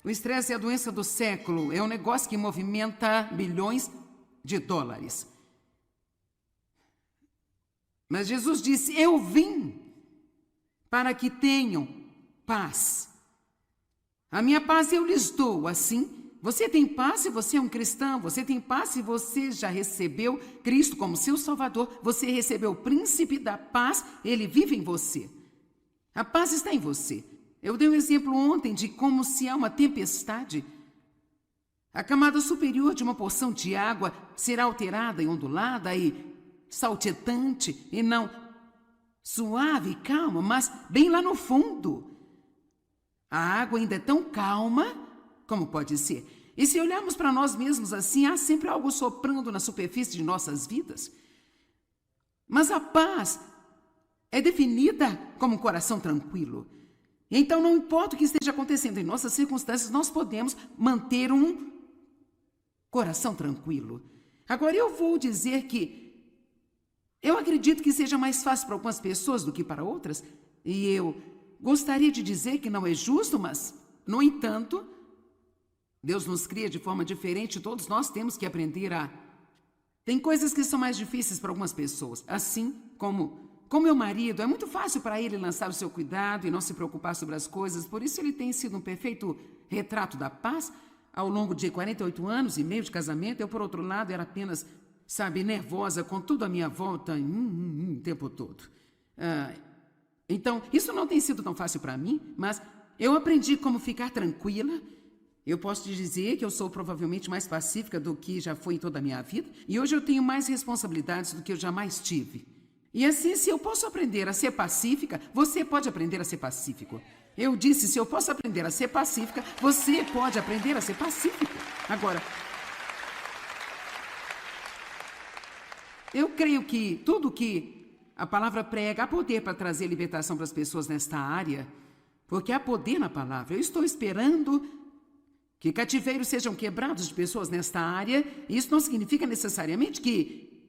O estresse é a doença do século, é um negócio que movimenta bilhões de dólares. Mas Jesus disse: eu vim para que tenham paz. A minha paz eu lhes dou. Assim, você tem paz se você é um cristão, você tem paz se você já recebeu Cristo como seu Salvador, você recebeu o príncipe da paz, ele vive em você. A paz está em você. Eu dei um exemplo ontem de como, se há uma tempestade, a camada superior de uma porção de água será alterada e ondulada e saltitante, e não suave e calma, mas bem lá no fundo. A água ainda é tão calma como pode ser. E se olharmos para nós mesmos assim, há sempre algo soprando na superfície de nossas vidas. Mas a paz é definida como um coração tranquilo. Então, não importa o que esteja acontecendo em nossas circunstâncias, nós podemos manter um coração tranquilo. Agora, eu vou dizer que eu acredito que seja mais fácil para algumas pessoas do que para outras, e eu gostaria de dizer que não é justo, mas, no entanto, Deus nos cria de forma diferente, todos nós temos que aprender a... Tem coisas que são mais difíceis para algumas pessoas, assim como meu marido, é muito fácil para ele lançar o seu cuidado e não se preocupar sobre as coisas, por isso ele tem sido um perfeito retrato da paz ao longo de 48 anos e meio de casamento. Eu, por outro lado, era apenas, nervosa com tudo à minha volta o tempo todo. Então, isso não tem sido tão fácil para mim, mas eu aprendi como ficar tranquila. Eu posso te dizer que eu sou provavelmente mais pacífica do que já fui em toda a minha vida, e hoje eu tenho mais responsabilidades do que eu jamais tive. E assim, se eu posso aprender a ser pacífica, você pode aprender a ser pacífico. Eu disse, se eu posso aprender a ser pacífica, você pode aprender a ser pacífico. Agora, eu creio que tudo que a palavra prega, há poder para trazer libertação para as pessoas nesta área, porque há poder na palavra. Eu estou esperando que cativeiros sejam quebrados de pessoas nesta área, e isso não significa necessariamente que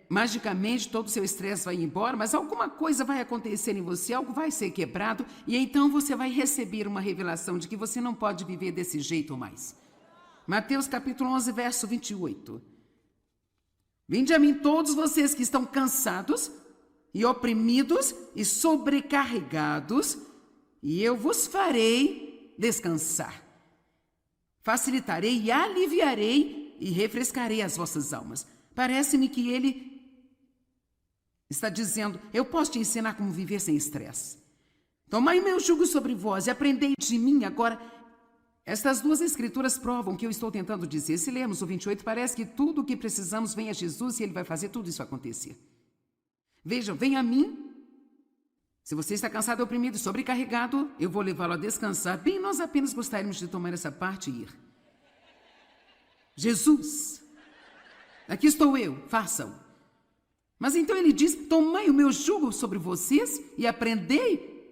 magicamente todo o seu estresse vai embora, mas alguma coisa vai acontecer em você, algo vai ser quebrado, e então você vai receber uma revelação de que você não pode viver desse jeito mais. Mateus capítulo 11, verso 28. Vinde a mim todos vocês que estão cansados e oprimidos e sobrecarregados, e eu vos farei descansar. Facilitarei e aliviarei e refrescarei as vossas almas. Parece-me que ele está dizendo, eu posso te ensinar como viver sem estresse. Tomai meu jugo sobre vós e aprendei de mim. Agora, estas duas escrituras provam o que eu estou tentando dizer. Se lermos o 28, parece que tudo o que precisamos vem a Jesus e ele vai fazer tudo isso acontecer. Vejam, vem a mim. Se você está cansado, oprimido e sobrecarregado, eu vou levá-lo a descansar. Bem, nós apenas gostaríamos de tomar essa parte e ir. Jesus, aqui estou eu, façam. Mas então ele diz, tomai o meu jugo sobre vocês e aprendei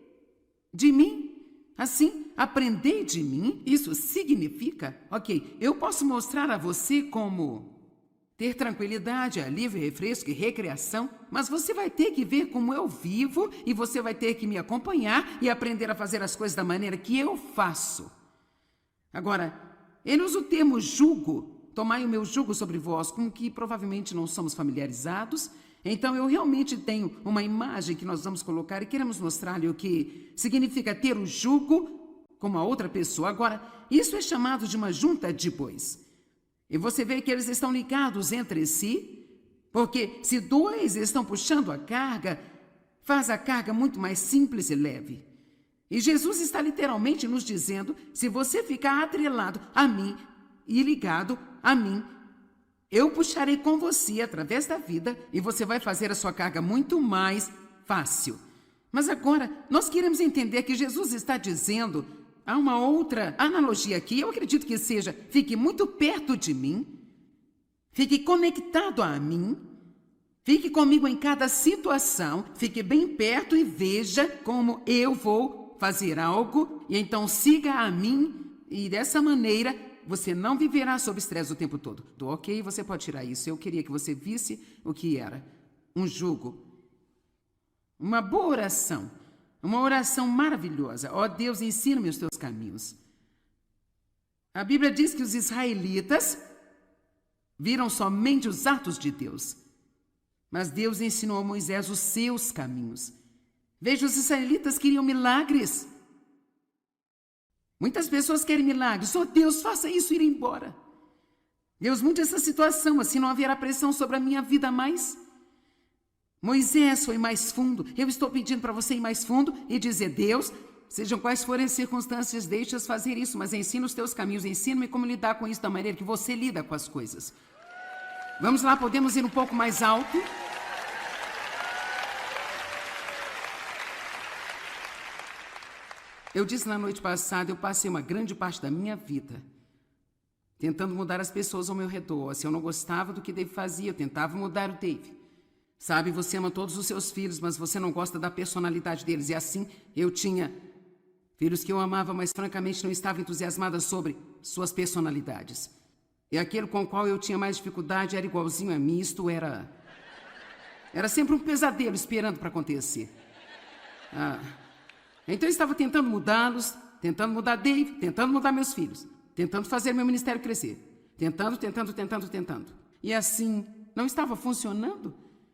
de mim. Assim, aprendei de mim, isso significa, eu posso mostrar a você como ter tranquilidade, alívio, refresco e recreação, mas você vai ter que ver como eu vivo e você vai ter que me acompanhar e aprender a fazer as coisas da maneira que eu faço. Agora, ele usa o termo jugo, tomai o meu jugo sobre vós, com que provavelmente não somos familiarizados. Então, eu realmente tenho uma imagem que nós vamos colocar e queremos mostrar-lhe o que significa ter o jugo com a outra pessoa. Agora, isso é chamado de uma junta de bois. E você vê que eles estão ligados entre si, porque se dois estão puxando a carga, faz a carga muito mais simples e leve. E Jesus está literalmente nos dizendo, se você ficar atrelado a mim e ligado a mim, eu puxarei com você através da vida e você vai fazer a sua carga muito mais fácil. Mas agora, nós queremos entender que Jesus está dizendo, há uma outra analogia aqui, eu acredito que seja, fique muito perto de mim, fique conectado a mim, fique comigo em cada situação, fique bem perto e veja como eu vou fazer algo, e então siga a mim, e dessa maneira você não viverá sob estresse o tempo todo. Ok, você pode tirar isso. Eu queria que você visse o que era um jugo. Uma boa oração. Uma oração maravilhosa. Ó Deus, ensina-me os teus caminhos. A Bíblia diz que os israelitas viram somente os atos de Deus, mas Deus ensinou a Moisés os seus caminhos. Veja, os israelitas queriam milagres. Muitas pessoas querem milagres. Oh, Deus, faça isso e ir embora. Deus, mude essa situação, assim não haverá pressão sobre a minha vida mais. Moisés foi mais fundo. Eu estou pedindo para você ir mais fundo e dizer: Deus, sejam quais forem as circunstâncias, deixa-as fazer isso, mas ensina os teus caminhos, ensina-me como lidar com isso da maneira que você lida com as coisas. Vamos lá, podemos ir um pouco mais alto? Eu disse na noite passada, eu passei uma grande parte da minha vida tentando mudar as pessoas ao meu redor. Se eu não gostava do que Dave fazia, eu tentava mudar o Dave. Sabe, você ama todos os seus filhos, mas você não gosta da personalidade deles. E assim, eu tinha filhos que eu amava, mas francamente não estava entusiasmada sobre suas personalidades. E aquele com o qual eu tinha mais dificuldade era igualzinho a mim. Isto era sempre um pesadelo esperando para acontecer. Então eu estava tentando mudá-los, tentando mudar Dave, tentando mudar meus filhos, tentando fazer meu ministério crescer. Tentando. E assim, não estava funcionando.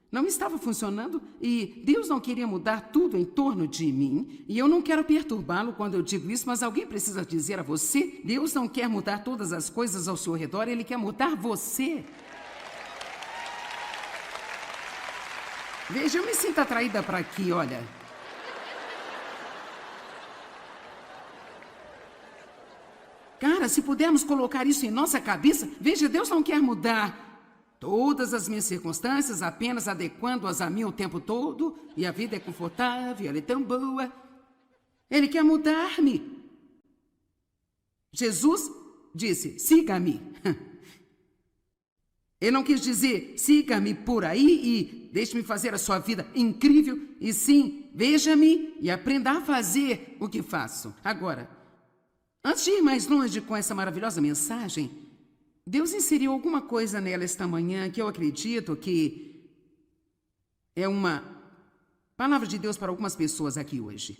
Não estava funcionando e Deus não queria mudar tudo em torno de mim. E eu não quero perturbá-lo quando eu digo isso, mas alguém precisa dizer a você: Deus não quer mudar todas as coisas ao seu redor, Ele quer mudar você. Veja, eu me sinto atraída para aqui, olha. Cara, se pudermos colocar isso em nossa cabeça, veja, Deus não quer mudar todas as minhas circunstâncias, apenas adequando-as a mim o tempo todo, e a vida é confortável, ela é tão boa. Ele quer mudar-me. Jesus disse: siga-me. Ele não quis dizer: siga-me por aí e deixe-me fazer a sua vida incrível, e sim, veja-me e aprenda a fazer o que faço. Agora, antes de ir mais longe com essa maravilhosa mensagem, Deus inseriu alguma coisa nela esta manhã que eu acredito que é uma palavra de Deus para algumas pessoas aqui hoje.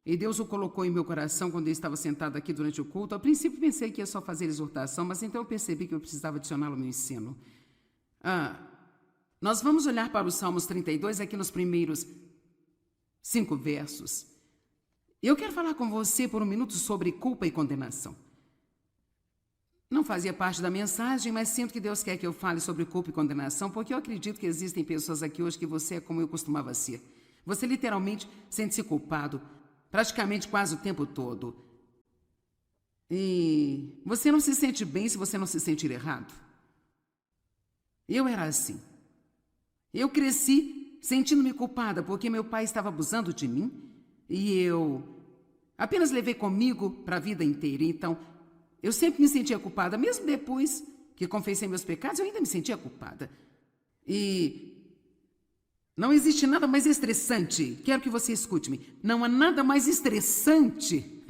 E Deus o colocou em meu coração quando eu estava sentado aqui durante o culto. Ao princípio pensei que ia só fazer exortação, mas então eu percebi que eu precisava adicioná-lo ao meu ensino. Nós vamos olhar para os Salmos 32 aqui nos primeiros 5 versos. Eu quero falar com você por um minuto sobre culpa e condenação. Não fazia parte da mensagem, mas sinto que Deus quer que eu fale sobre culpa e condenação, porque eu acredito que existem pessoas aqui hoje que você é como eu costumava ser. Você literalmente sente-se culpado, praticamente quase o tempo todo. E você não se sente bem se você não se sentir errado. Eu era assim. Eu cresci sentindo-me culpada porque meu pai estava abusando de mim e eu apenas levei comigo para a vida inteira. Então, eu sempre me sentia culpada, mesmo depois que confessei meus pecados, eu ainda me sentia culpada. E não existe nada mais estressante, quero que você escute-me, não há nada mais estressante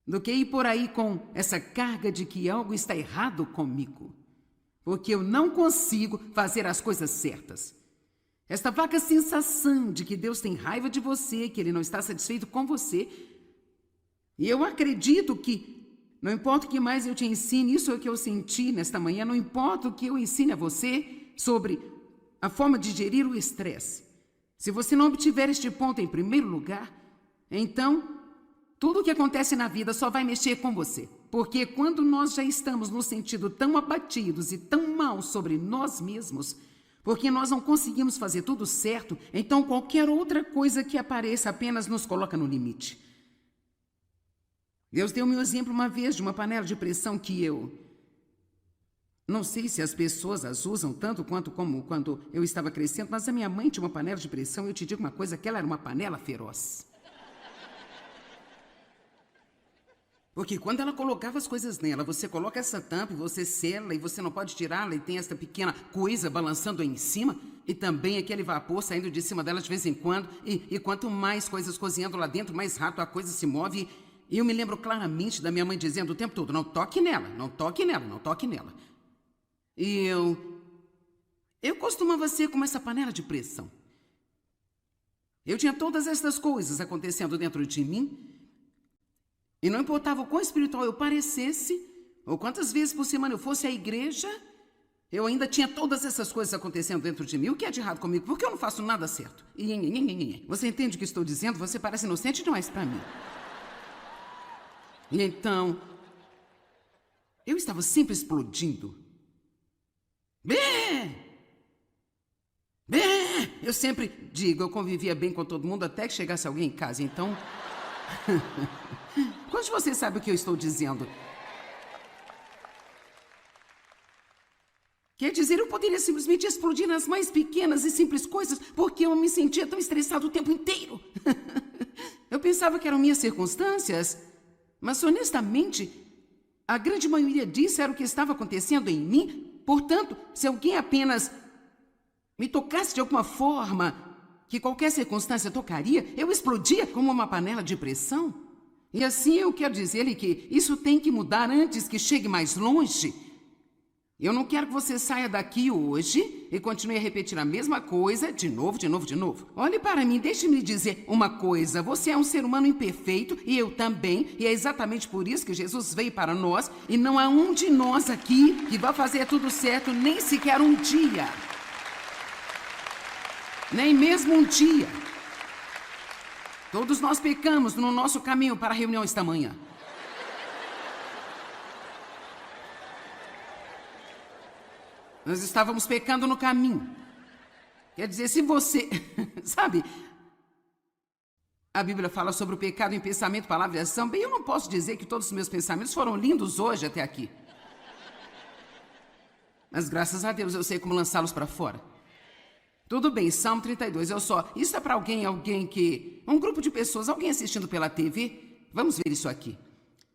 do que ir por aí com essa carga de que algo está errado comigo, porque eu não consigo fazer as coisas certas. Esta vaga sensação de que Deus tem raiva de você, que Ele não está satisfeito com você. E eu acredito que, não importa o que mais eu te ensine, isso é o que eu senti nesta manhã, não importa o que eu ensine a você sobre a forma de gerir o estresse. Se você não obtiver este ponto em primeiro lugar, então tudo o que acontece na vida só vai mexer com você. Porque quando nós já estamos no sentido tão abatidos e tão mal sobre nós mesmos, porque nós não conseguimos fazer tudo certo, então qualquer outra coisa que apareça apenas nos coloca no limite. Deus deu-me um exemplo uma vez de uma panela de pressão que eu não sei se as pessoas as usam tanto quanto como quando eu estava crescendo, mas a minha mãe tinha uma panela de pressão e eu te digo uma coisa, que ela era uma panela feroz. Porque quando ela colocava as coisas nela, você coloca essa tampa e você sela e você não pode tirá-la e tem essa pequena coisa balançando aí em cima e também aquele vapor saindo de cima dela de vez em quando e quanto mais coisas cozinhando lá dentro, mais rápido a coisa se move. E eu me lembro claramente da minha mãe dizendo o tempo todo: não toque nela, não toque nela, não toque nela. E eu costumava ser como essa panela de pressão. Eu tinha todas essas coisas acontecendo dentro de mim. E não importava o quão espiritual eu parecesse, ou quantas vezes por semana eu fosse à igreja, eu ainda tinha todas essas coisas acontecendo dentro de mim. O que é de errado comigo? Porque eu não faço nada certo. Você entende o que estou dizendo? Você parece inocente demais para mim. E então, eu estava sempre explodindo. Eu sempre digo, eu convivia bem com todo mundo até que chegasse alguém em casa, então... Quantos de vocês sabem o que eu estou dizendo? Quer dizer, eu poderia simplesmente explodir nas mais pequenas e simples coisas, porque eu me sentia tão estressado o tempo inteiro. Eu pensava que eram minhas circunstâncias, mas honestamente, a grande maioria disso era o que estava acontecendo em mim. Portanto, se alguém apenas me tocasse de alguma forma, que qualquer circunstância tocaria, eu explodia como uma panela de pressão. E assim eu quero dizer-lhe que isso tem que mudar antes que chegue mais longe. Eu não quero que você saia daqui hoje e continue a repetir a mesma coisa de novo. Olhe para mim, deixe-me dizer uma coisa. Você é um ser humano imperfeito e eu também. E é exatamente por isso que Jesus veio para nós. E não há um de nós aqui que vai fazer tudo certo nem sequer um dia. Nem mesmo um dia. Todos nós pecamos no nosso caminho para a reunião esta manhã. Nós estávamos pecando no caminho. Quer dizer, se você... Sabe, a Bíblia fala sobre o pecado em pensamento, palavra e ação. Bem, eu não posso dizer que todos os meus pensamentos foram lindos hoje até aqui. Mas graças a Deus eu sei como lançá-los para fora. Tudo bem, Salmo 32, Isso é para alguém que... Um grupo de pessoas, alguém assistindo pela TV. Vamos ver isso aqui.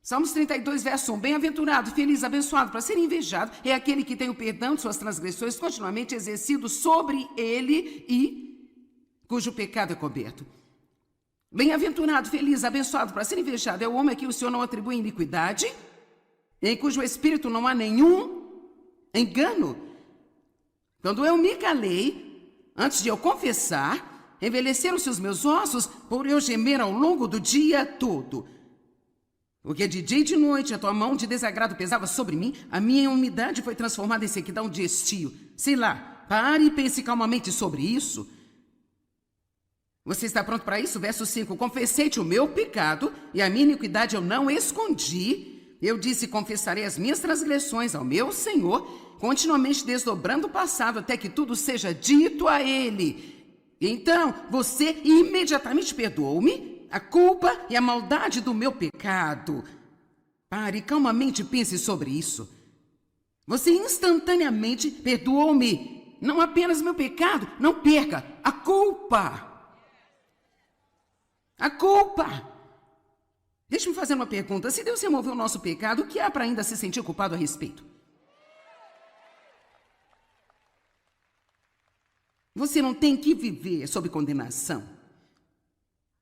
Salmos 32, verso 1. Bem-aventurado, feliz, abençoado, para ser invejado, é aquele que tem o perdão de suas transgressões continuamente exercido sobre ele e cujo pecado é coberto. Bem-aventurado, feliz, abençoado, para ser invejado, é o homem a quem o Senhor não atribui iniquidade, em cujo espírito não há nenhum engano. Quando eu me calei, antes de eu confessar, envelheceram-se os meus ossos por eu gemer ao longo do dia todo. Porque de dia e de noite a tua mão de desagrado pesava sobre mim, a minha umidade foi transformada em sequidão de estio. Sei lá, pare e pense calmamente sobre isso. Você está pronto para isso? Verso 5. Confessei-te o meu pecado e a minha iniquidade eu não escondi. Eu disse, confessarei as minhas transgressões ao meu Senhor, continuamente desdobrando o passado até que tudo seja dito a ele. Então, você imediatamente perdoou-me a culpa e a maldade do meu pecado. Pare, calmamente pense sobre isso. Você instantaneamente perdoou-me. Não apenas meu pecado, não perca a culpa. A culpa. Deixe-me fazer uma pergunta. Se Deus removeu o nosso pecado, o que há para ainda se sentir culpado a respeito? Você não tem que viver sob condenação.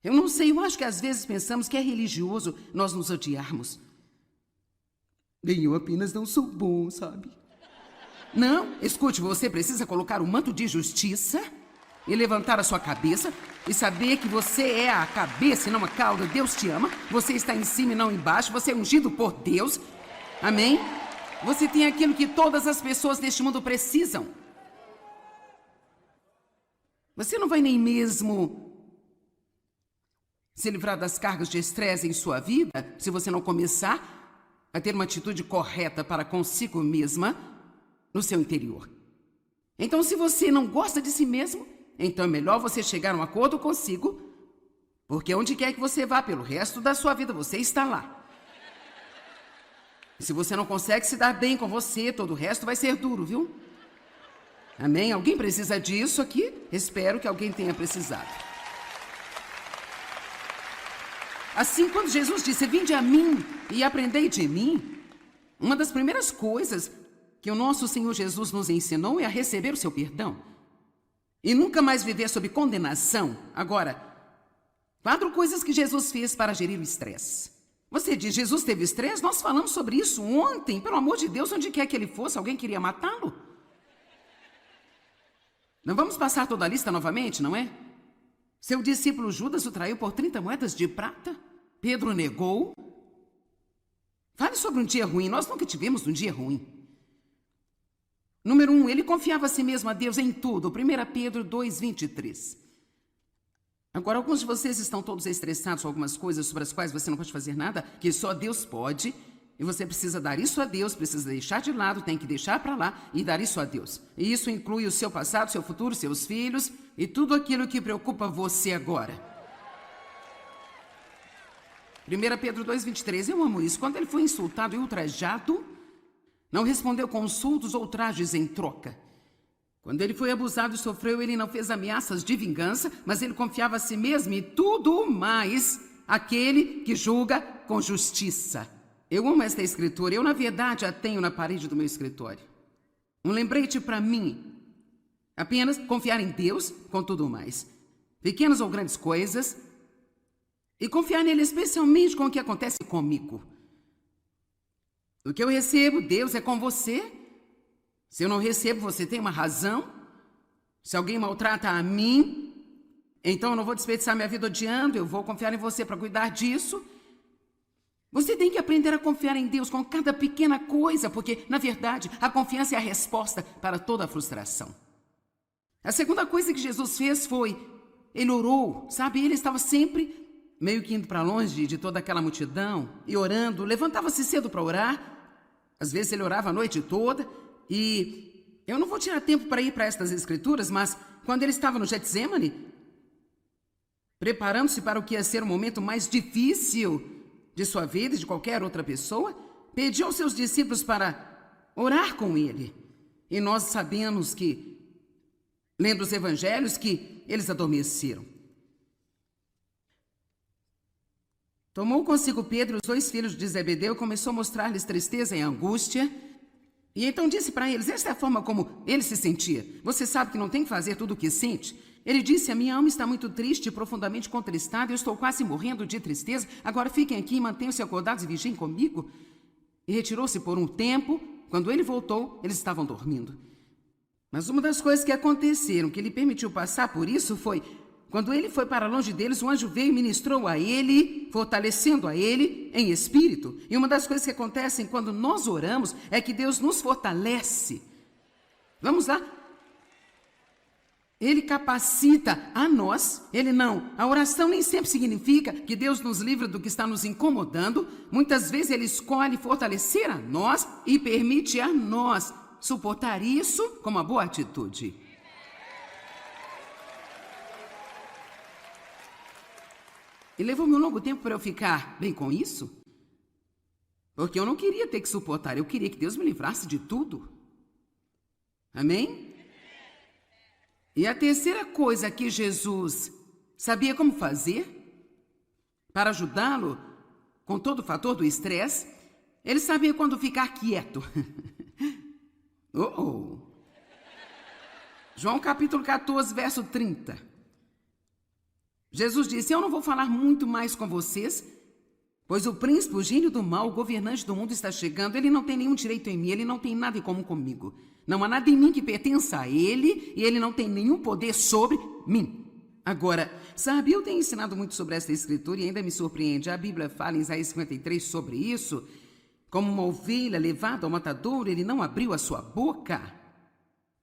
Eu não sei, eu acho que às vezes pensamos que é religioso nós nos odiarmos. Bem, eu apenas não sou bom, sabe? Não, escute, você precisa colocar o manto de justiça e levantar a sua cabeça e saber que você é a cabeça e não a cauda. Deus te ama, você está em cima e não embaixo, você é ungido por Deus. Amém? Você tem aquilo que todas as pessoas neste mundo precisam. Você não vai nem mesmo se livrar das cargas de estresse em sua vida se você não começar a ter uma atitude correta para consigo mesma no seu interior. Então, se você não gosta de si mesmo, então é melhor você chegar a um acordo consigo, porque onde quer que você vá pelo resto da sua vida, você está lá. E se você não consegue se dar bem com você, todo o resto vai ser duro, viu? Amém? Alguém precisa disso aqui? Espero que alguém tenha precisado. Assim, quando Jesus disse, vinde a mim e aprendei de mim, uma das primeiras coisas que o nosso Senhor Jesus nos ensinou é a receber o seu perdão. E nunca mais viver sob condenação. Agora, 4 coisas que Jesus fez para gerir o estresse. Você diz, Jesus teve estresse? Nós falamos sobre isso ontem. Pelo amor de Deus, onde quer que ele fosse, alguém queria matá-lo? Não vamos passar toda a lista novamente, não é? Seu discípulo Judas o traiu por 30 moedas de prata. Pedro negou. Fale sobre um dia ruim. Nós nunca tivemos um dia ruim. Número 1, ele confiava a si mesmo a Deus em tudo. 1 Pedro 2:23. Agora, alguns de vocês estão todos estressados com algumas coisas sobre as quais você não pode fazer nada, que só Deus pode, e você precisa dar isso a Deus, precisa deixar de lado, tem que deixar para lá e dar isso a Deus. E isso inclui o seu passado, seu futuro, seus filhos e tudo aquilo que preocupa você agora. 1 Pedro 2:23, eu amo isso. Quando ele foi insultado e ultrajado, não respondeu com insultos ou ultrajes em troca. Quando ele foi abusado e sofreu, ele não fez ameaças de vingança, mas ele confiava a si mesmo e tudo mais aquele que julga com justiça. Eu amo esta escritura. Eu, na verdade, a tenho na parede do meu escritório. Um lembrete para mim. Apenas confiar em Deus com tudo mais. Pequenas ou grandes coisas. E confiar nele especialmente com o que acontece comigo. O que eu recebo, Deus é com você. Se eu não recebo, você tem uma razão. Se alguém maltrata a mim, então eu não vou desperdiçar minha vida odiando, eu vou confiar em você para cuidar disso. Você tem que aprender a confiar em Deus com cada pequena coisa, porque, na verdade, a confiança é a resposta para toda a frustração. A segunda coisa que Jesus fez foi, ele orou, sabe? Ele estava sempre meio que indo para longe de toda aquela multidão e orando, levantava-se cedo para orar. Às vezes ele orava a noite toda. E eu não vou tirar tempo para ir para estas escrituras, mas quando ele estava no Getsemane, preparando-se para o que ia ser o momento mais difícil de sua vida e de qualquer outra pessoa, pediu aos seus discípulos para orar com ele. E nós sabemos que, lendo os evangelhos, que eles adormeceram. Tomou consigo Pedro, os 2 filhos de Zebedeu, e começou a mostrar-lhes tristeza e angústia. E então disse para eles, esta é a forma como ele se sentia. Você sabe que não tem que fazer tudo o que sente. Ele disse, a minha alma está muito triste e profundamente contristada, eu estou quase morrendo de tristeza, agora fiquem aqui e mantenham-se acordados e vigiem comigo. E retirou-se por um tempo, quando ele voltou, eles estavam dormindo. Mas uma das coisas que aconteceram, que lhe permitiu passar por isso, foi, quando ele foi para longe deles, um anjo veio e ministrou a ele, fortalecendo a ele em espírito. E uma das coisas que acontecem quando nós oramos é que Deus nos fortalece. Vamos lá? Ele capacita a nós, ele não. A oração nem sempre significa que Deus nos livra do que está nos incomodando. Muitas vezes ele escolhe fortalecer a nós e permite a nós suportar isso com uma boa atitude. E levou-me um longo tempo para eu ficar bem com isso. Porque eu não queria ter que suportar, eu queria que Deus me livrasse de tudo. Amém? E a terceira coisa que Jesus sabia como fazer para ajudá-lo com todo o fator do estresse, ele sabia quando ficar quieto. João capítulo 14, verso 30. Jesus disse, eu não vou falar muito mais com vocês, pois o príncipe, o gênio do mal, o governante do mundo está chegando, ele não tem nenhum direito em mim, ele não tem nada em comum comigo. Não há nada em mim que pertença a ele e ele não tem nenhum poder sobre mim. Agora, sabe, eu tenho ensinado muito sobre esta escritura e ainda me surpreende. A Bíblia fala em Isaías 53 sobre isso. Como uma ovelha levada ao matadouro, ele não abriu a sua boca.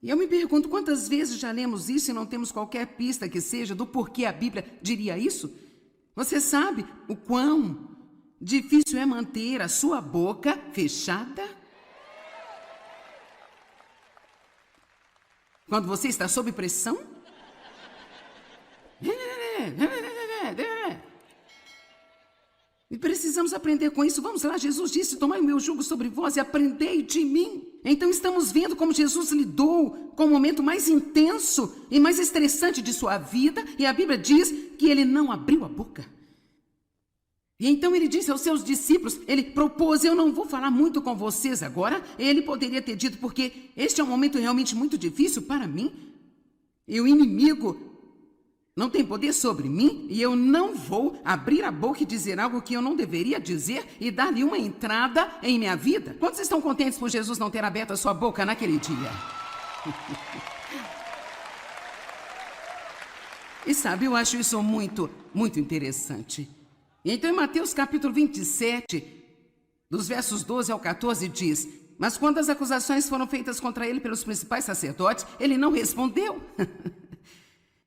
E eu me pergunto quantas vezes já lemos isso e não temos qualquer pista que seja do porquê a Bíblia diria isso? Você sabe o quão difícil é manter a sua boca fechada? Quando você está sob pressão? E precisamos aprender com isso. Vamos lá, Jesus disse, tomai o meu jugo sobre vós e aprendei de mim. Então estamos vendo como Jesus lidou com o momento mais intenso e mais estressante de sua vida. E a Bíblia diz que ele não abriu a boca. E então ele disse aos seus discípulos, ele propôs, eu não vou falar muito com vocês agora. Ele poderia ter dito, porque este é um momento realmente muito difícil para mim. E o inimigo não tem poder sobre mim e eu não vou abrir a boca e dizer algo que eu não deveria dizer e dar-lhe uma entrada em minha vida. Quantos estão contentes por Jesus não ter aberto a sua boca naquele dia? E sabe, eu acho isso muito, muito interessante. Então, em Mateus capítulo 27, dos versos 12 ao 14, diz: mas quando as acusações foram feitas contra ele pelos principais sacerdotes, ele não respondeu.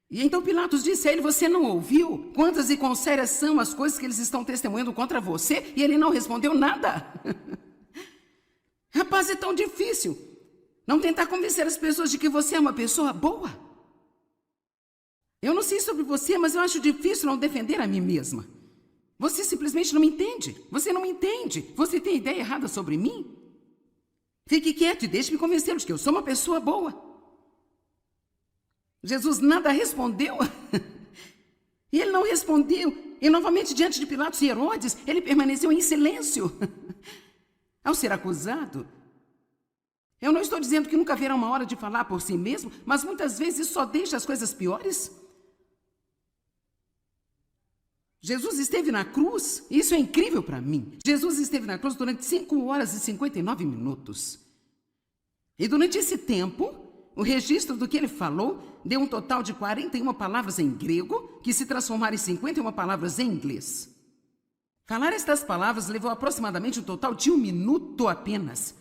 E então Pilatos disse a ele: você não ouviu? Quantas e quão sérias são as coisas que eles estão testemunhando contra você? E ele não respondeu nada. Rapaz, é tão difícil não tentar convencer as pessoas de que você é uma pessoa boa. Eu não sei sobre você, mas eu acho difícil não defender a mim mesma. Você simplesmente não me entende. Você não me entende. Você tem ideia errada sobre mim? Fique quieto e deixe-me convencê-lo de que eu sou uma pessoa boa. Jesus nada respondeu. E ele não respondeu. E novamente, diante de Pilatos e Herodes, ele permaneceu em silêncio. Ao ser acusado, eu não estou dizendo que nunca haverá uma hora de falar por si mesmo, mas muitas vezes isso só deixa as coisas piores. Jesus esteve na cruz, e isso é incrível para mim. Jesus esteve na cruz durante 5 horas e 59 minutos. E durante esse tempo, o registro do que ele falou deu um total de 41 palavras em grego, que se transformaram em 51 palavras em inglês. Falar estas palavras levou aproximadamente um total de 1 minuto apenas.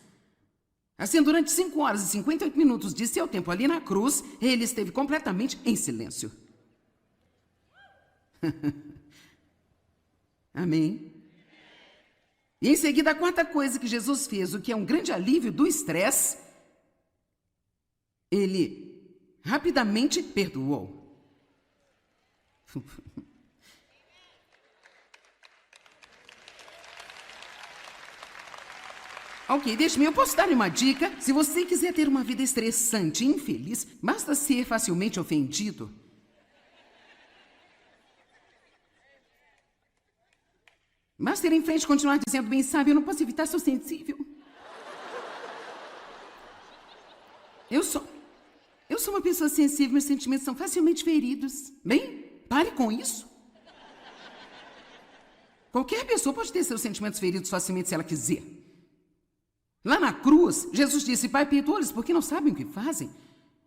Assim, durante 5 horas e 58 minutos de seu tempo ali na cruz, ele esteve completamente em silêncio. Amém? E em seguida, a quarta coisa que Jesus fez, o que é um grande alívio do estresse, ele rapidamente perdoou. Ok, deixe-me, eu posso dar uma dica. Se você quiser ter uma vida estressante e infeliz, basta ser facilmente ofendido. Basta ir em frente e continuar dizendo: bem sabe, eu não posso evitar, sou sensível. Eu sou uma pessoa sensível, meus sentimentos são facilmente feridos. Bem, pare com isso. Qualquer pessoa pode ter seus sentimentos feridos facilmente se ela quiser. Lá na cruz, Jesus disse: Pai, perdoa-lhes porque não sabem o que fazem.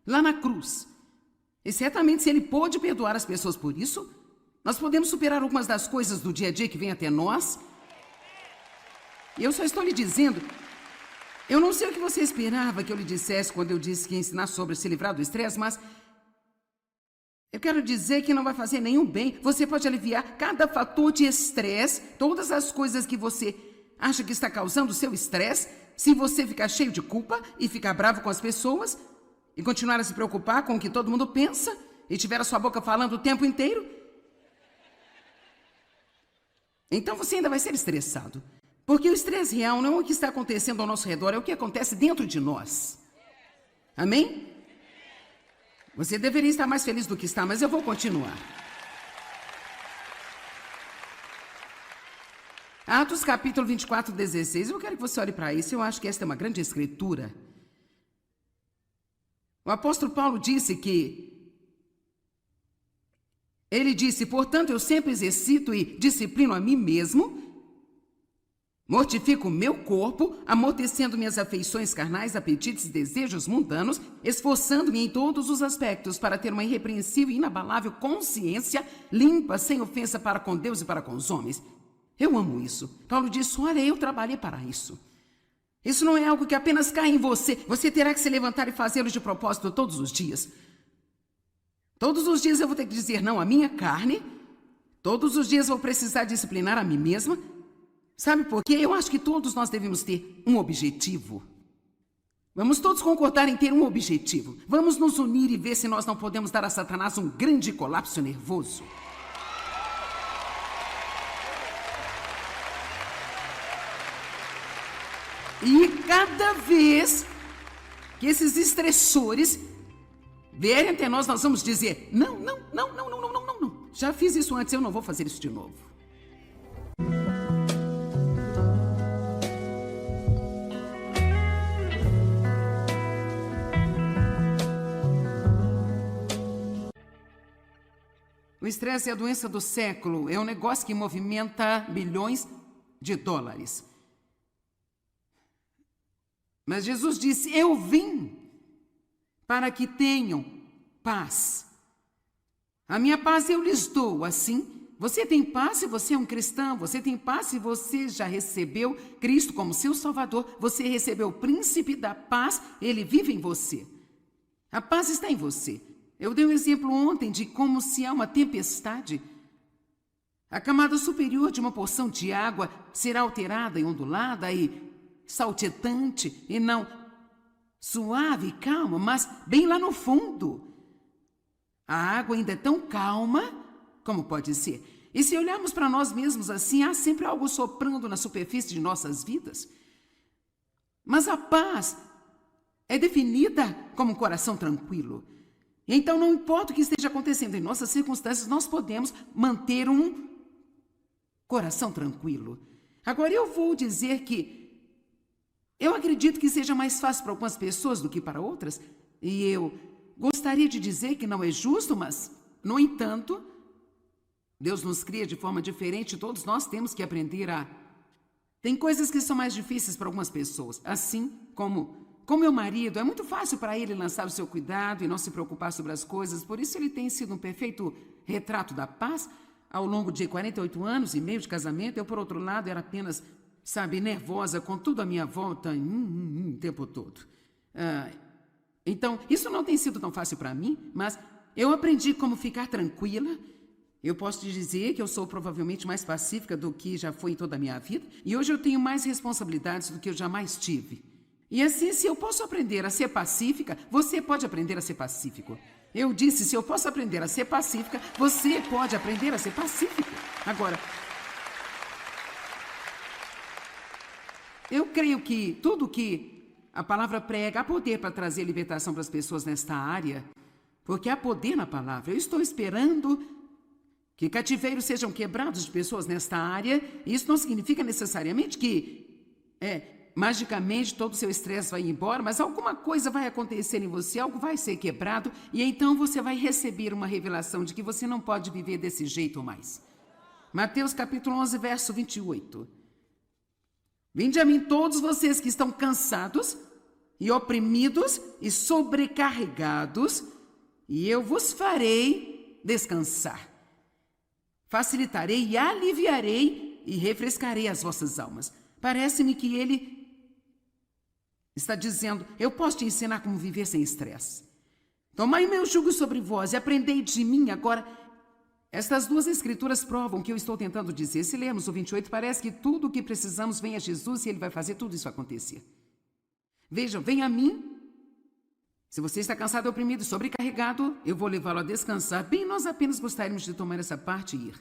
Lá na cruz. E certamente, se ele pôde perdoar as pessoas por isso, nós podemos superar algumas das coisas do dia a dia que vêm até nós. E eu só estou lhe dizendo, eu não sei o que você esperava que eu lhe dissesse quando eu disse que ia ensinar sobre se livrar do estresse, mas eu quero dizer que não vai fazer nenhum bem. Você pode aliviar cada fator de estresse, todas as coisas que você acha que está causando o seu estresse, se você ficar cheio de culpa e ficar bravo com as pessoas e continuar a se preocupar com o que todo mundo pensa e tiver a sua boca falando o tempo inteiro, então você ainda vai ser estressado. Porque o estresse real não é o que está acontecendo ao nosso redor, é o que acontece dentro de nós. Amém? Você deveria estar mais feliz do que está, mas eu vou continuar. Atos capítulo 24, 16. Eu quero que você olhe para isso. Eu acho que esta é uma grande escritura. O apóstolo Paulo disse que... Ele disse: portanto, eu sempre exercito e disciplino a mim mesmo, mortifico o meu corpo, amortecendo minhas afeições carnais, apetites e desejos mundanos, esforçando-me em todos os aspectos para ter uma irrepreensível e inabalável consciência limpa, sem ofensa para com Deus e para com os homens. Eu amo isso. Paulo disse: olha, eu trabalhei para isso. Isso não é algo que apenas cai em você. Você terá que se levantar e fazê-lo de propósito todos os dias. Todos os dias eu vou ter que dizer não à minha carne. Todos os dias eu vou precisar disciplinar a mim mesma. Sabe por quê? Eu acho que todos nós devemos ter um objetivo. Vamos todos concordar em ter um objetivo. Vamos nos unir e ver se nós não podemos dar a Satanás um grande colapso nervoso. E cada vez que esses estressores vierem até nós, nós vamos dizer: não. Já fiz isso antes, eu não vou fazer isso de novo. O estresse é a doença do século. É um negócio que movimenta bilhões de dólares. Mas Jesus disse: eu vim para que tenham paz. A minha paz eu lhes dou, assim, Você tem paz se você é um cristão, você tem paz se você já recebeu Cristo como seu Salvador, você recebeu o príncipe da paz, ele vive em você. A paz está em você. Eu dei um exemplo ontem de como se há uma tempestade, a camada superior de uma porção de água será alterada e ondulada e saltitante, e não suave e calma, mas bem lá no fundo. A água ainda é tão calma como pode ser. E se olharmos para nós mesmos assim, há sempre algo soprando na superfície de nossas vidas. Mas a paz é definida como um coração tranquilo. Então, não importa o que esteja acontecendo em nossas circunstâncias, nós podemos manter um coração tranquilo. Agora, eu vou dizer que eu acredito que seja mais fácil para algumas pessoas do que para outras, e eu gostaria de dizer que não é justo, mas, no entanto, Deus nos cria de forma diferente, todos nós temos que aprender a... Tem coisas que são mais difíceis para algumas pessoas, assim como meu marido, é muito fácil para ele lançar o seu cuidado e não se preocupar sobre as coisas, por isso ele tem sido um perfeito retrato da paz. Ao longo de 48 anos e meio de casamento, eu, por outro lado, era apenas, nervosa com tudo à minha volta o tempo todo. Então, isso não tem sido tão fácil para mim, mas eu aprendi como ficar tranquila. Eu posso te dizer que eu sou provavelmente mais pacífica do que já fui em toda a minha vida, e hoje eu tenho mais responsabilidades do que eu jamais tive. E assim, se eu posso aprender a ser pacífica, você pode aprender a ser pacífico. Eu disse, se eu posso aprender a ser pacífica, você pode aprender a ser pacífico. Agora, eu creio que tudo que a palavra prega há poder para trazer libertação para as pessoas nesta área, porque há poder na palavra. Eu estou esperando que cativeiros sejam quebrados de pessoas nesta área. Isso não significa necessariamente que magicamente todo o seu estresse vai embora, mas alguma coisa vai acontecer em você, algo vai ser quebrado, e então você vai receber uma revelação de que você não pode viver desse jeito mais. Mateus capítulo 11, verso 28. Vinde a mim todos vocês que estão cansados e oprimidos e sobrecarregados, e eu vos farei descansar. Facilitarei e aliviarei e refrescarei as vossas almas. Parece-me que ele está dizendo, eu posso te ensinar como viver sem estresse. Tomai o meu jugo sobre vós e aprendei de mim. Agora, estas duas escrituras provam o que eu estou tentando dizer. Se lermos o 28, parece que tudo o que precisamos vem a Jesus e ele vai fazer tudo isso acontecer. Vejam, vem a mim. Se você está cansado, oprimido e sobrecarregado, eu vou levá-lo a descansar. Bem, nós apenas gostaríamos de tomar essa parte e ir.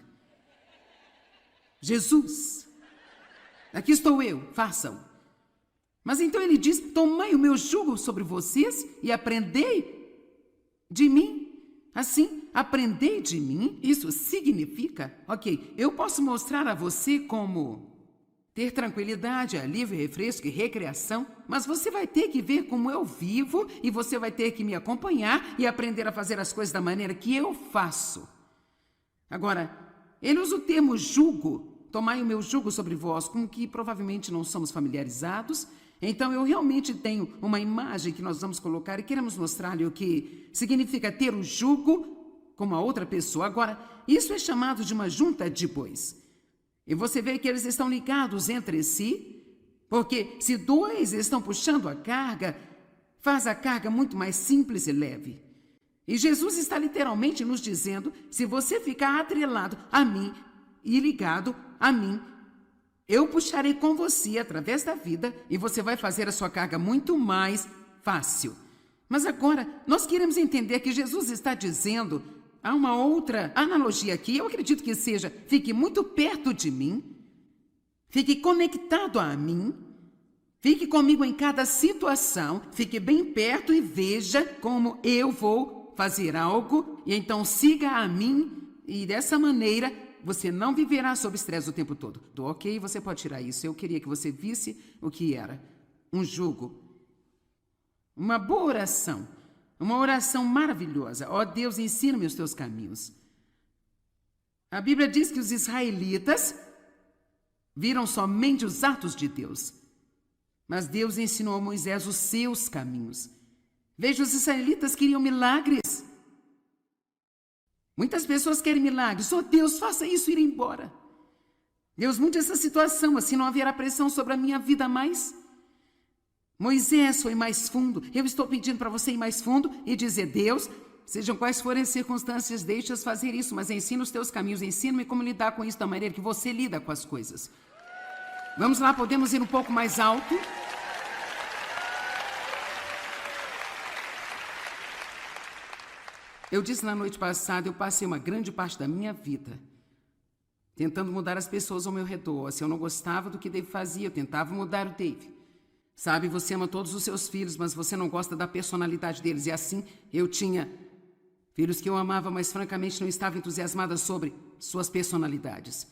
Jesus, aqui estou eu, façam. Mas então ele diz, tomai o meu jugo sobre vocês e aprendei de mim. Assim, aprendei de mim, isso significa, eu posso mostrar a você como ter tranquilidade, alívio, refresco e recreação, mas você vai ter que ver como eu vivo e você vai ter que me acompanhar e aprender a fazer as coisas da maneira que eu faço. Agora, ele usa o termo jugo, tomai o meu jugo sobre vós, com que provavelmente não somos familiarizados. Então, eu realmente tenho uma imagem que nós vamos colocar e queremos mostrar-lhe o que significa ter o jugo com uma outra pessoa. Agora, isso é chamado de uma junta de bois. E você vê que eles estão ligados entre si, porque se dois estão puxando a carga, faz a carga muito mais simples e leve. E Jesus está literalmente nos dizendo, se você ficar atrelado a mim e ligado a mim, eu puxarei com você através da vida e você vai fazer a sua carga muito mais fácil. Mas agora, nós queremos entender que Jesus está dizendo, há uma outra analogia aqui, eu acredito que seja, fique muito perto de mim, fique conectado a mim, fique comigo em cada situação, fique bem perto e veja como eu vou fazer algo, e então siga a mim, e dessa maneira você não viverá sob estresse o tempo todo. Ok, você pode tirar isso. Eu queria que você visse o que era um jugo. Uma boa oração. Uma oração maravilhosa. Ó Deus, ensina-me os teus caminhos. A Bíblia diz que os israelitas viram somente os atos de Deus. Mas Deus ensinou a Moisés os seus caminhos. Veja, os israelitas queriam milagres. Muitas pessoas querem milagres. Oh, Deus, faça isso ir embora. Deus, mude essa situação, assim não haverá pressão sobre a minha vida mais. Moisés foi mais fundo. Eu estou pedindo para você ir mais fundo e dizer: Deus, sejam quais forem as circunstâncias, deixa-as fazer isso, mas ensina os teus caminhos, ensina-me como lidar com isso da maneira que você lida com as coisas. Vamos lá, podemos ir um pouco mais alto? Eu disse na noite passada, eu passei uma grande parte da minha vida tentando mudar as pessoas ao meu redor. Se eu não gostava do que Dave fazia, eu tentava mudar o Dave. Sabe, você ama todos os seus filhos, mas você não gosta da personalidade deles. E assim, eu tinha filhos que eu amava, mas francamente não estava entusiasmada sobre suas personalidades.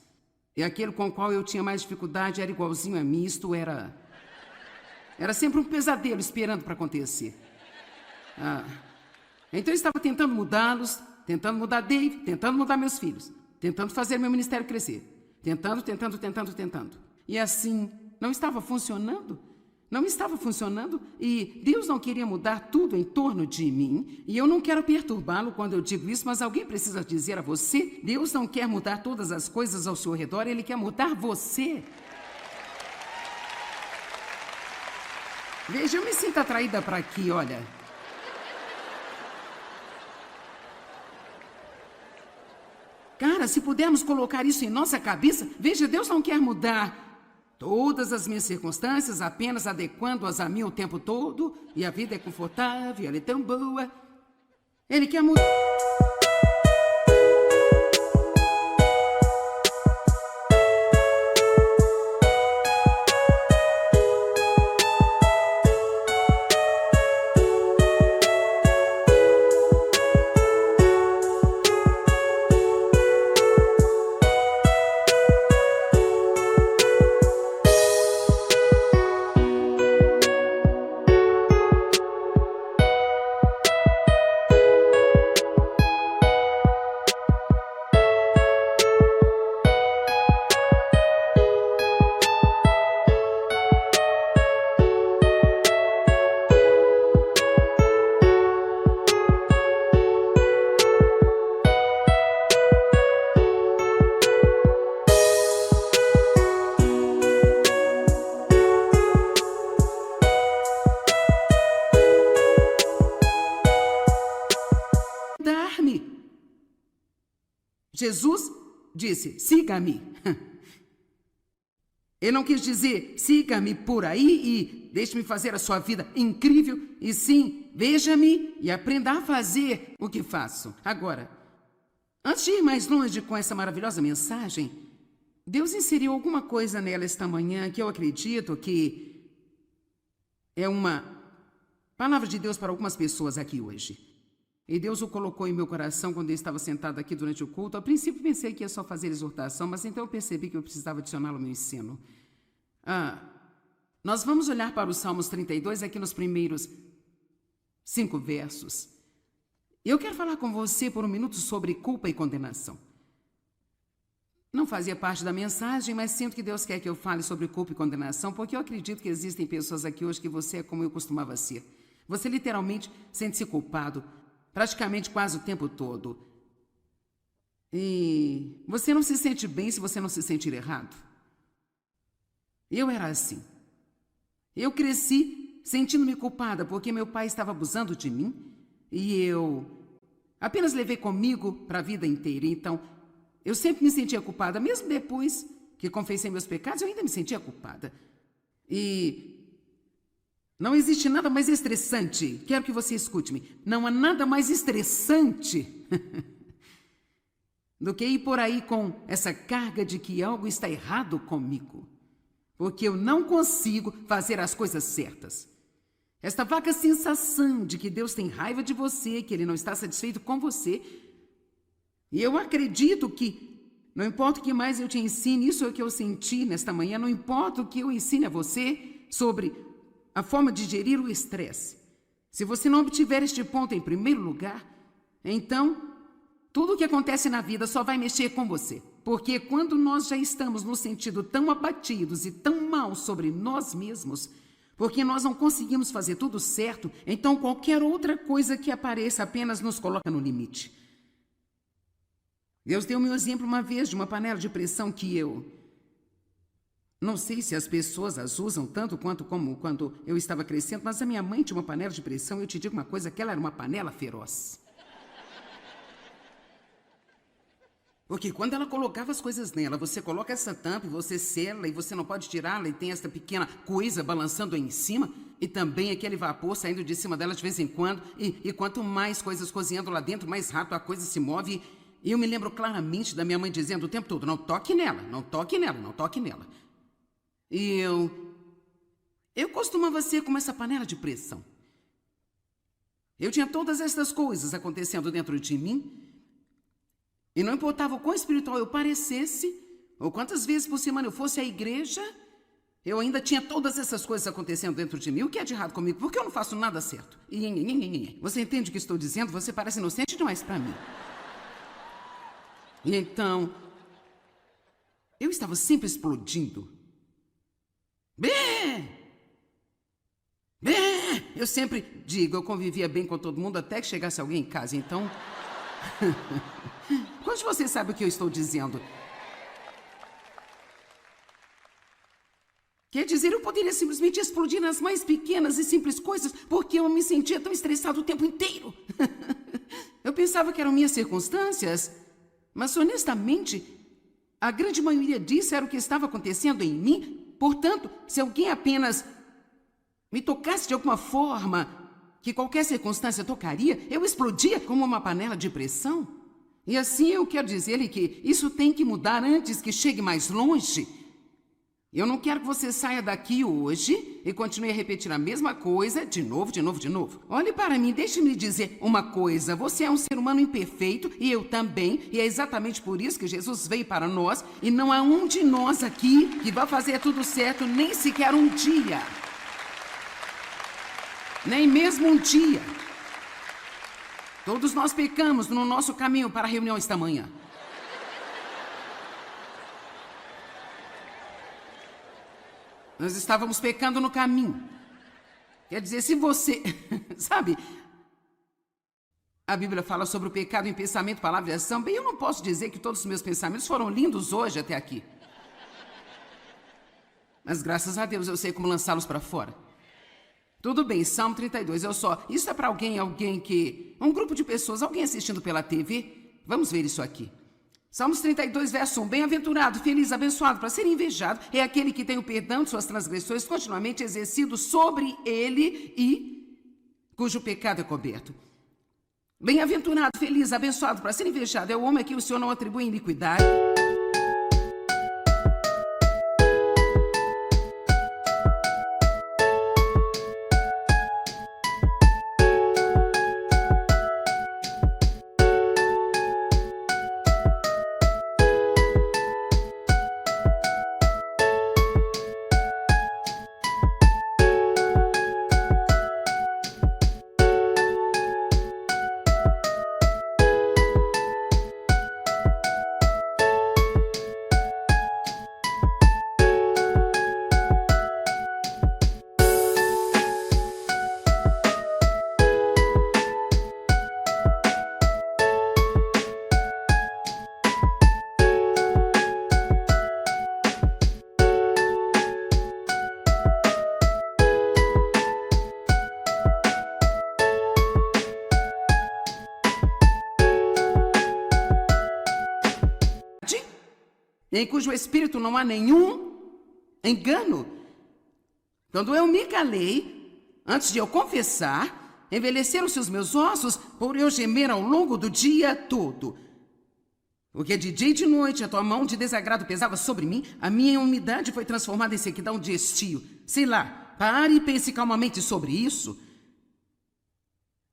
E aquele com o qual eu tinha mais dificuldade era igualzinho a mim. Isto era sempre um pesadelo esperando para acontecer. Então eu estava tentando mudá-los, tentando mudar Dave, tentando mudar meus filhos, tentando fazer meu ministério crescer. Tentando. E assim, não estava funcionando. Não estava funcionando e Deus não queria mudar tudo em torno de mim. E eu não quero perturbá-lo quando eu digo isso, mas alguém precisa dizer a você: Deus não quer mudar todas as coisas ao seu redor, Ele quer mudar você. Veja, eu me sinto atraída para aqui, olha. Cara, se pudermos colocar isso em nossa cabeça, veja, Deus não quer mudar todas as minhas circunstâncias, apenas adequando-as a mim o tempo todo, e a vida é confortável, ela é tão boa. Ele quer mudar. Jesus disse: siga-me. Ele não quis dizer: siga-me por aí e deixe-me fazer a sua vida incrível, e sim, veja-me e aprenda a fazer o que faço. Agora, antes de ir mais longe com essa maravilhosa mensagem, Deus inseriu alguma coisa nela esta manhã que eu acredito que é uma palavra de Deus para algumas pessoas aqui hoje. E Deus o colocou em meu coração quando eu estava sentado aqui durante o culto. A princípio pensei que ia só fazer exortação, mas então eu percebi que eu precisava adicioná-lo ao meu ensino. Nós vamos olhar para o Salmos 32 aqui nos primeiros 5 versos. Eu quero falar com você por um minuto sobre culpa e condenação. Não fazia parte da mensagem, mas sinto que Deus quer que eu fale sobre culpa e condenação, porque eu acredito que existem pessoas aqui hoje que você é como eu costumava ser. Você literalmente sente-se culpado praticamente quase o tempo todo. E você não se sente bem se você não se sentir errado. Eu era assim. Eu cresci sentindo-me culpada porque meu pai estava abusando de mim e eu apenas levei comigo para a vida inteira. Então, eu sempre me sentia culpada, mesmo depois que confessei meus pecados, eu ainda me sentia culpada. E não existe nada mais estressante, quero que você escute-me, não há nada mais estressante do que ir por aí com essa carga de que algo está errado comigo, porque eu não consigo fazer as coisas certas. Esta vaga sensação de que Deus tem raiva de você, que Ele não está satisfeito com você. E eu acredito que, não importa o que mais eu te ensine, isso é o que eu senti nesta manhã, não importa o que eu ensine a você sobre a forma de gerir o estresse. Se você não obtiver este ponto em primeiro lugar, então tudo o que acontece na vida só vai mexer com você. Porque quando nós já estamos no sentido tão abatidos e tão mal sobre nós mesmos, porque nós não conseguimos fazer tudo certo, então qualquer outra coisa que apareça apenas nos coloca no limite. Deus deu-me um exemplo uma vez de uma panela de pressão que eu não sei se as pessoas as usam tanto quanto como quando eu estava crescendo, mas a minha mãe tinha uma panela de pressão e eu te digo uma coisa, que ela era uma panela feroz. Porque quando ela colocava as coisas nela, você coloca essa tampa e você sela e você não pode tirá-la e tem essa pequena coisa balançando aí em cima e também aquele vapor saindo de cima dela de vez em quando e quanto mais coisas cozinhando lá dentro, mais rápido a coisa se move. E eu me lembro claramente da minha mãe dizendo o tempo todo, não toque nela, não toque nela, não toque nela. E eu costumava ser como essa panela de pressão. Eu tinha todas essas coisas acontecendo dentro de mim. E não importava o quão espiritual eu parecesse, ou quantas vezes por semana eu fosse à igreja, eu ainda tinha todas essas coisas acontecendo dentro de mim. O que é de errado comigo? Porque eu não faço nada certo. Você entende o que estou dizendo? Você parece inocente demais para mim. E então, eu estava sempre explodindo. Eu sempre digo, eu convivia bem com todo mundo até que chegasse alguém em casa, então... Quantos de vocês sabem o que eu estou dizendo? Quer dizer, eu poderia simplesmente explodir nas mais pequenas e simples coisas porque eu me sentia tão estressado o tempo inteiro. Eu pensava que eram minhas circunstâncias, mas honestamente, a grande maioria disso era o que estava acontecendo em mim. Portanto, se alguém apenas me tocasse de alguma forma que qualquer circunstância tocaria, eu explodia como uma panela de pressão. E assim eu quero dizer-lhe que isso tem que mudar antes que chegue mais longe. Eu não quero que você saia daqui hoje e continue a repetir a mesma coisa de novo. Olhe para mim, deixe-me dizer uma coisa. Você é um ser humano imperfeito e eu também. E é exatamente por isso que Jesus veio para nós. E não há um de nós aqui que vai fazer tudo certo nem sequer um dia. Nem mesmo um dia. Todos nós pecamos no nosso caminho para a reunião esta manhã. Nós estávamos pecando no caminho. Quer dizer, se você... Sabe, a Bíblia fala sobre o pecado em pensamento, palavra e ação. Bem, eu não posso dizer que todos os meus pensamentos foram lindos hoje até aqui. Mas graças a Deus eu sei como lançá-los para fora. Tudo bem, Salmo 32, isso é para alguém que... Um grupo de pessoas, alguém assistindo pela TV? Vamos ver isso aqui. Salmos 32, verso 1. Bem-aventurado, feliz, abençoado, para ser invejado, é aquele que tem o perdão de suas transgressões continuamente exercido sobre ele e cujo pecado é coberto. Bem-aventurado, feliz, abençoado, para ser invejado, é o homem a quem o Senhor não atribui iniquidade. Em cujo espírito não há nenhum engano. Quando eu me calei, antes de eu confessar, envelheceram-se os meus ossos por eu gemer ao longo do dia todo. Porque de dia e de noite a tua mão de desagrado pesava sobre mim, a minha umidade foi transformada em sequidão de estio. Sei lá, pare e pense calmamente sobre isso.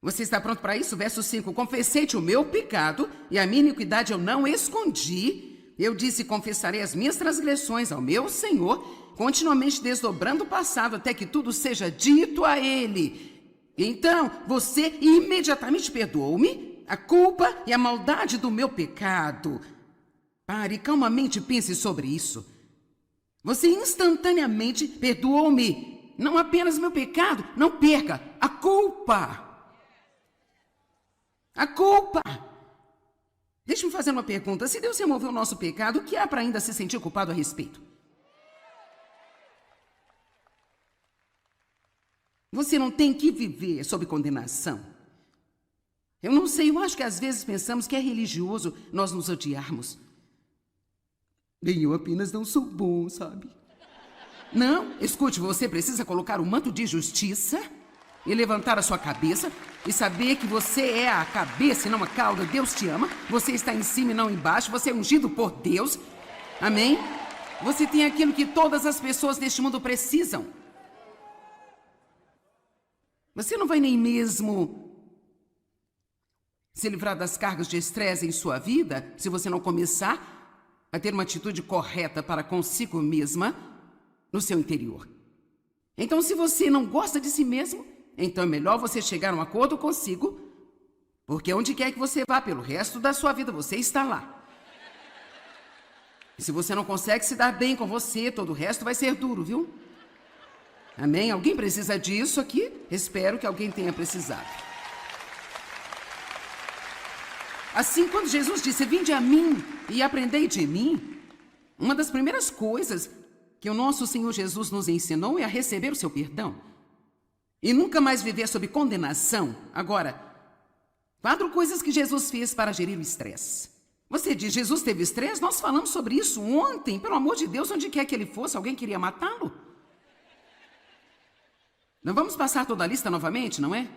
Você está pronto para isso? Verso 5. Confessei-te o meu pecado e a minha iniquidade eu não escondi. Eu disse, confessarei as minhas transgressões ao meu Senhor, continuamente desdobrando o passado até que tudo seja dito a ele. Então, você imediatamente perdoou-me a culpa e a maldade do meu pecado. Pare, calmamente pense sobre isso. Você instantaneamente perdoou-me, não apenas meu pecado, não perca, a culpa. A culpa. Deixa-me fazer uma pergunta. Se Deus removeu o nosso pecado, o que há para ainda se sentir culpado a respeito? Você não tem que viver sob condenação. Eu não sei, eu acho que às vezes pensamos que é religioso nós nos odiarmos. Bem, eu apenas não sou bom, sabe? Não, escute, você precisa colocar o manto de justiça e levantar a sua cabeça e saber que você é a cabeça e não a cauda. Deus te ama, você está em cima e não embaixo, você é ungido por Deus. Amém? Você tem aquilo que todas as pessoas neste mundo precisam. Você não vai nem mesmo se livrar das cargas de estresse em sua vida se você não começar a ter uma atitude correta para consigo mesma no seu interior. Então, se você não gosta de si mesmo, então é melhor você chegar a um acordo consigo, porque onde quer que você vá pelo resto da sua vida, você está lá. E se você não consegue se dar bem com você, todo o resto vai ser duro, viu? Amém? Alguém precisa disso aqui? Espero que alguém tenha precisado. Assim, quando Jesus disse, vinde a mim e aprendei de mim, uma das primeiras coisas que o nosso Senhor Jesus nos ensinou é a receber o seu perdão. E nunca mais viver sob condenação. Agora, 4 coisas que Jesus fez para gerir o estresse. Você diz, Jesus teve estresse? Nós falamos sobre isso ontem. Pelo amor de Deus, onde quer que ele fosse, alguém queria matá-lo? Não vamos passar toda a lista novamente, não é?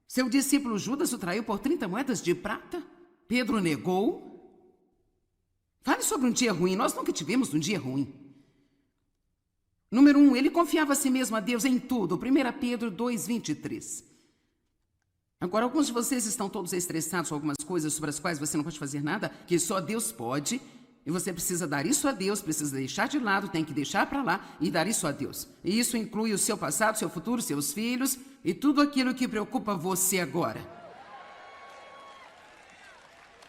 Seu discípulo Judas o traiu por 30 moedas de prata. Pedro negou. Fale sobre um dia ruim. Nós nunca tivemos um dia ruim. Número 1, ele confiava a si mesmo a Deus em tudo. 1 Pedro 2:23. Agora, alguns de vocês estão todos estressados com algumas coisas sobre as quais você não pode fazer nada, que só Deus pode. E você precisa dar isso a Deus, precisa deixar de lado, tem que deixar para lá e dar isso a Deus. E isso inclui o seu passado, seu futuro, seus filhos e tudo aquilo que preocupa você agora.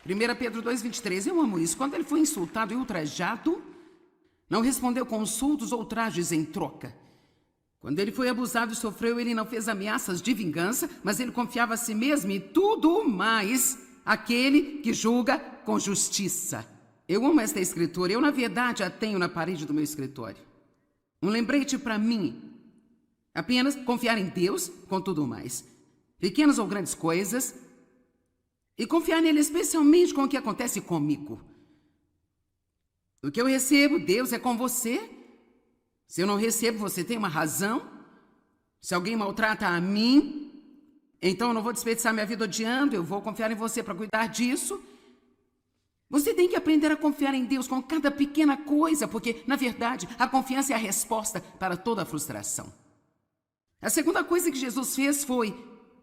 1 Pedro 2:23, eu amo isso. Quando ele foi insultado e ultrajado, não respondeu com insultos ou ultrajes em troca. Quando ele foi abusado e sofreu, ele não fez ameaças de vingança, mas ele confiava a si mesmo e tudo mais aquele que julga com justiça. Eu amo esta escritura. Eu, na verdade, a tenho na parede do meu escritório. Um lembrete para mim. Apenas confiar em Deus com tudo mais. Pequenas ou grandes coisas. E confiar nele especialmente com o que acontece comigo. O que eu recebo, Deus é com você. Se eu não recebo, você tem uma razão. Se alguém maltrata a mim, então eu não vou desperdiçar minha vida odiando. Eu vou confiar em você para cuidar disso. Você tem que aprender a confiar em Deus com cada pequena coisa, porque, na verdade, a confiança é a resposta para toda a frustração. A segunda coisa que Jesus fez foi,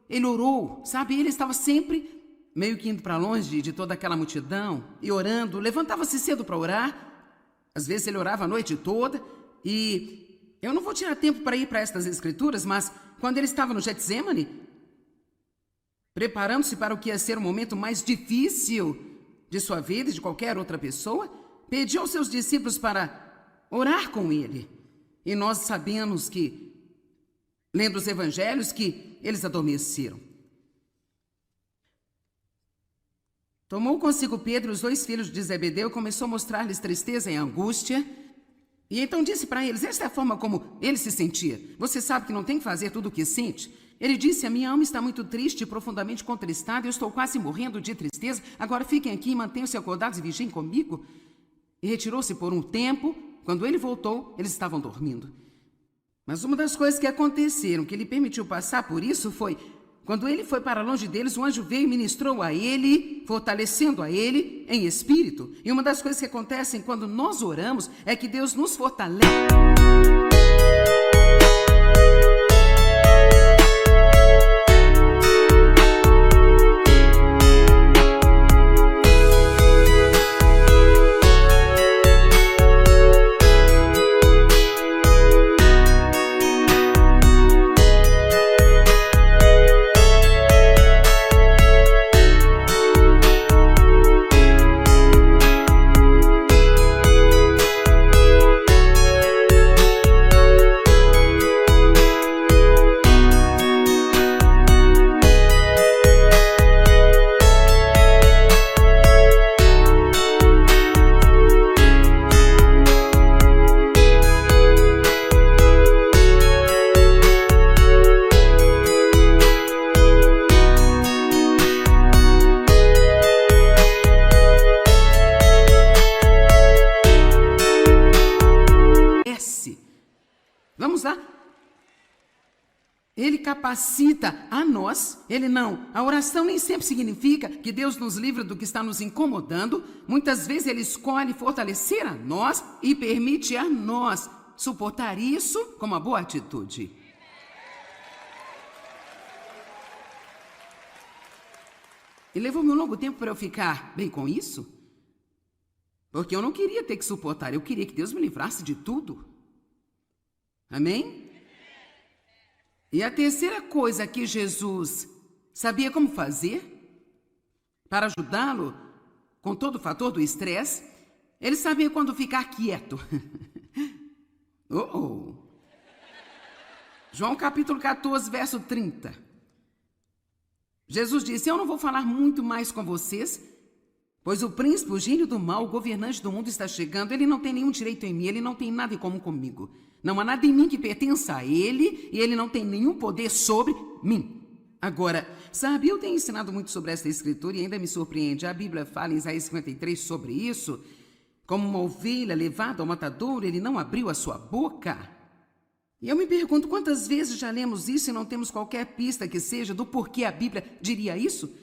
ele orou, sabe? Ele estava sempre meio que indo para longe de toda aquela multidão e orando, levantava-se cedo para orar. Às vezes ele orava a noite toda e eu não vou tirar tempo para ir para estas escrituras, mas quando ele estava no Getsêmani, preparando-se para o que ia ser o momento mais difícil de sua vida e de qualquer outra pessoa, pediu aos seus discípulos para orar com ele. E nós sabemos que, lendo os evangelhos, que eles adormeceram. Tomou consigo Pedro e os 2 filhos de Zebedeu e começou a mostrar-lhes tristeza e angústia. E então disse para eles, esta é a forma como ele se sentia. Você sabe que não tem que fazer tudo o que sente. Ele disse, a minha alma está muito triste e profundamente contristada, eu estou quase morrendo de tristeza, agora fiquem aqui e mantenham-se acordados e vigiem comigo. E retirou-se por um tempo, quando ele voltou, eles estavam dormindo. Mas uma das coisas que aconteceram, que ele permitiu passar por isso, foi, quando ele foi para longe deles, o anjo veio e ministrou a ele, fortalecendo a ele em espírito. E uma das coisas que acontecem quando nós oramos, é que Deus nos fortalece. capacita a nós, ele não. A oração nem sempre significa que Deus nos livra do que está nos incomodando. Muitas vezes ele escolhe fortalecer a nós e permite a nós suportar isso com uma boa atitude. E levou-me um longo tempo para eu ficar bem com isso, porque eu não queria ter que suportar, eu queria que Deus me livrasse de tudo. Amém? E a terceira coisa que Jesus sabia como fazer para ajudá-lo com todo o fator do estresse, ele sabia quando ficar quieto. João capítulo 14, verso 30. Jesus disse: eu não vou falar muito mais com vocês, pois o príncipe, o gênio do mal, o governante do mundo está chegando. Ele não tem nenhum direito em mim, ele não tem nada em comum comigo. Não há nada em mim que pertença a ele, e ele não tem nenhum poder sobre mim. Agora, sabe, eu tenho ensinado muito sobre essa escritura e ainda me surpreende. A Bíblia fala em Isaías 53 sobre isso. Como uma ovelha levada ao matadouro, ele não abriu a sua boca. E eu me pergunto quantas vezes já lemos isso e não temos qualquer pista que seja do porquê a Bíblia diria isso?